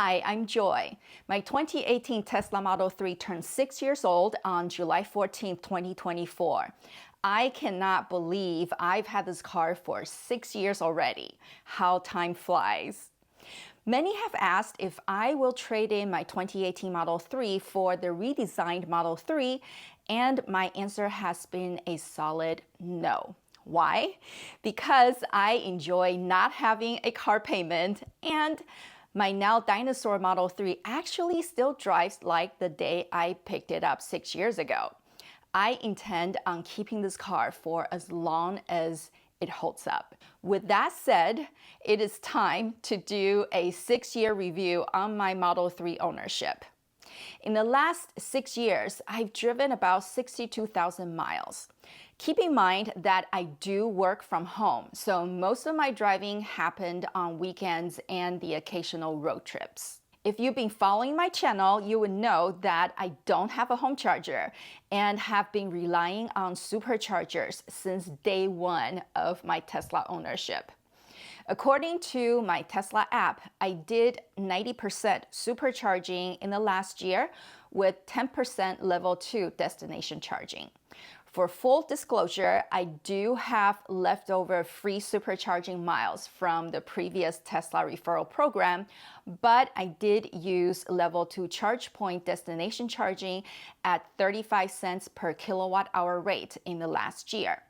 Hi, I'm Joy. My 2018 Tesla Model 3 turned 6 years old on July 14, 2024. I cannot believe I've had this car for 6 years already. How time flies. Many have asked if I will trade in my 2018 Model 3 for the redesigned Model 3, and my answer has been a solid no. Why? Because I enjoy not having a car payment, and my now dinosaur Model 3 actually still drives like the day I picked it up 6 years ago. I intend on keeping this car for as long as it holds up. With that said, it is time to do a 6-year review on my Model 3 ownership. In the last 6 years, I've driven about 62,000 miles. Keep in mind that I do work from home, so most of my driving happened on weekends and the occasional road trips. If you've been following my channel, you would know that I don't have a home charger and have been relying on superchargers since day one of my Tesla ownership. According to my Tesla app, I did 90% supercharging in the last year with 10% level 2 destination charging. For full disclosure, I do have leftover free supercharging miles from the previous Tesla referral program, but I did use level 2 charge point destination charging at 35 cents per kilowatt hour rate in the last year.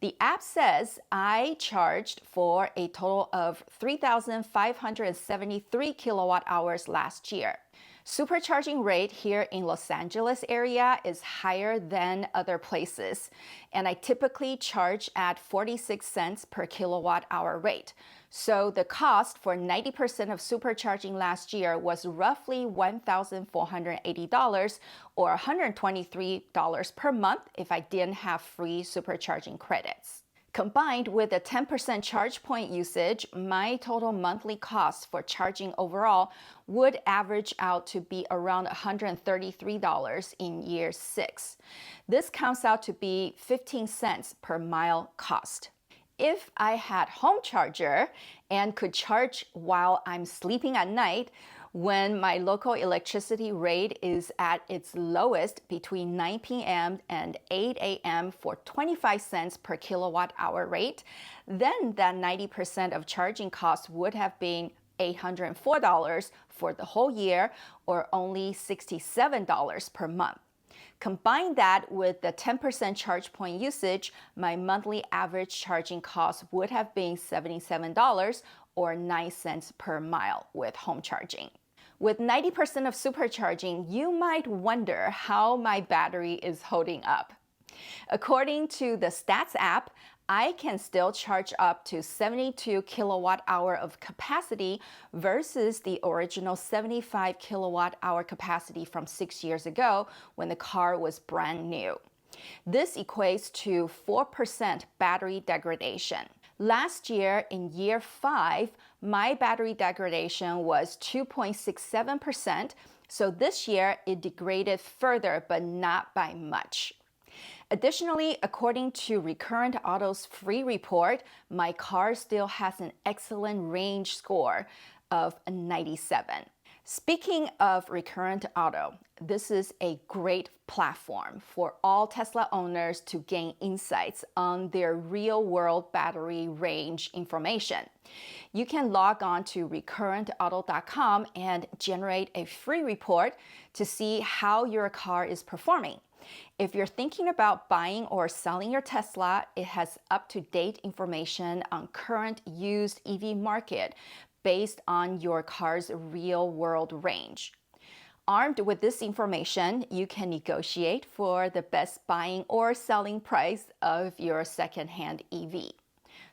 The app says I charged for a total of 3,573 kilowatt hours last year. Supercharging rate here in Los Angeles area is higher than other places, and I typically charge at 46 cents per kilowatt hour rate. So the cost for 90% of supercharging last year was roughly $1,480 or $123 per month if I didn't have free supercharging credits. Combined with the 10% charge point usage, my total monthly cost for charging overall would average out to be around $133 in year 6. This counts out to be 15 cents per mile cost. If I had home charger and could charge while I'm sleeping at night, when my local electricity rate is at its lowest between 9 p.m. and 8 a.m. for 25 cents per kilowatt hour rate, then that 90% of charging costs would have been $804 for the whole year or only $67 per month. Combine that with the 10% charge point usage, my monthly average charging cost would have been $77 or 9 cents per mile with home charging. With 90% of supercharging, you might wonder how my battery is holding up. According to the Stats app, I can still charge up to 72 kilowatt hour of capacity versus the original 75 kilowatt hour capacity from 6 years ago when the car was brand new. This equates to 4% battery degradation. Last year, in year 5, my battery degradation was 2.67%, so this year it degraded further, but not by much. Additionally, according to Recurrent Auto's free report, my car still has an excellent range score of 97. Speaking of Recurrent Auto, this is a great platform for all Tesla owners to gain insights on their real-world battery range information. You can log on to recurrentauto.com and generate a free report to see how your car is performing. If you're thinking about buying or selling your Tesla, it has up-to-date information on current used EV market based on your car's real-world range. Armed with this information, you can negotiate for the best buying or selling price of your second-hand EV.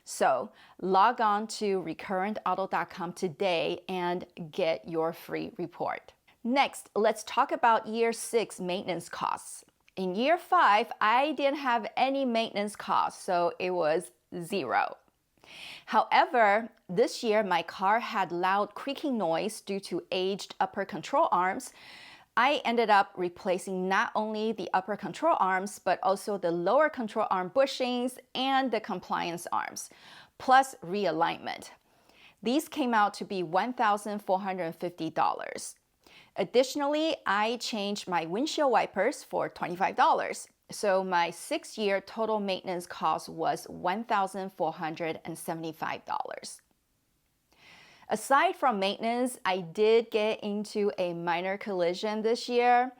So log on to recurrentauto.com today and get your free report. Next, let's talk about year 6 maintenance costs. In year 5, I didn't have any maintenance costs, so it was 0. However, this year my car had loud creaking noise due to aged upper control arms. I ended up replacing not only the upper control arms, but also the lower control arm bushings and the compliance arms, plus realignment. These came out to be $1,450. Additionally, I changed my windshield wipers for $25. So my 6-year total maintenance cost was $1,475. Aside from maintenance, I did get into a minor collision this year.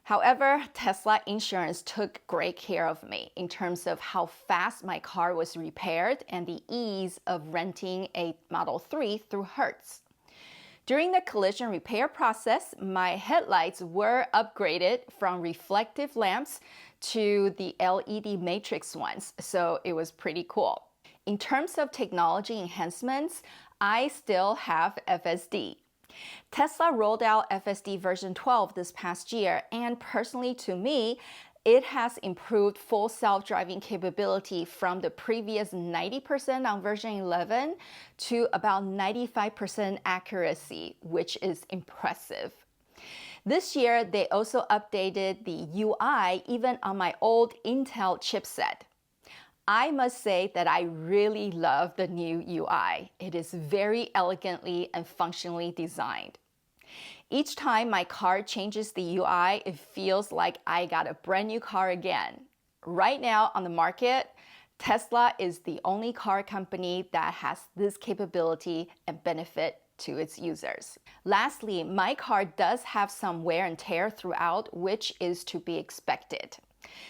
However, Tesla Insurance took great care of me in terms of how fast my car was repaired and the ease of renting a Model 3 through Hertz. During the collision repair process, my headlights were upgraded from reflective lamps to the LED matrix ones, so it was pretty cool. In terms of technology enhancements, I still have FSD. Tesla rolled out FSD version 12 this past year, and personally to me, it has improved full self-driving capability from the previous 90% on version 11 to about 95% accuracy, which is impressive. This year, they also updated the UI even on my old Intel chipset. I must say that I really love the new UI. It is very elegantly and functionally designed. Each time my car changes the UI, it feels like I got a brand new car again. Right now on the market, Tesla is the only car company that has this capability and benefit to its users. Lastly, my car does have some wear and tear throughout, which is to be expected.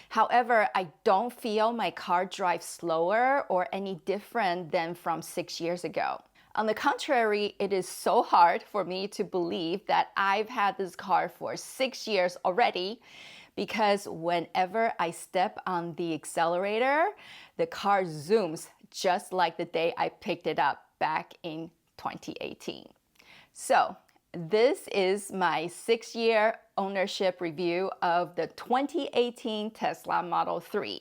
However, I don't feel my car drives slower or any different than from 6 years ago. On the contrary, it is so hard for me to believe that I've had this car for 6 years already, because whenever I step on the accelerator, the car zooms just like the day I picked it up back in 2018. So, this is my 6-year ownership review of the 2018 Tesla Model 3.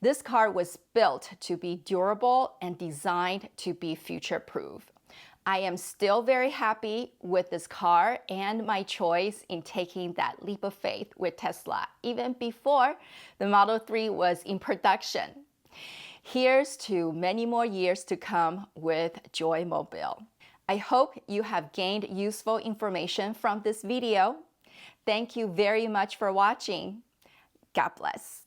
This car was built to be durable and designed to be future-proof. I am still very happy with this car and my choice in taking that leap of faith with Tesla, even before the Model 3 was in production. Here's to many more years to come with Joy Mobile. I hope you have gained useful information from this video. Thank you very much for watching. God bless.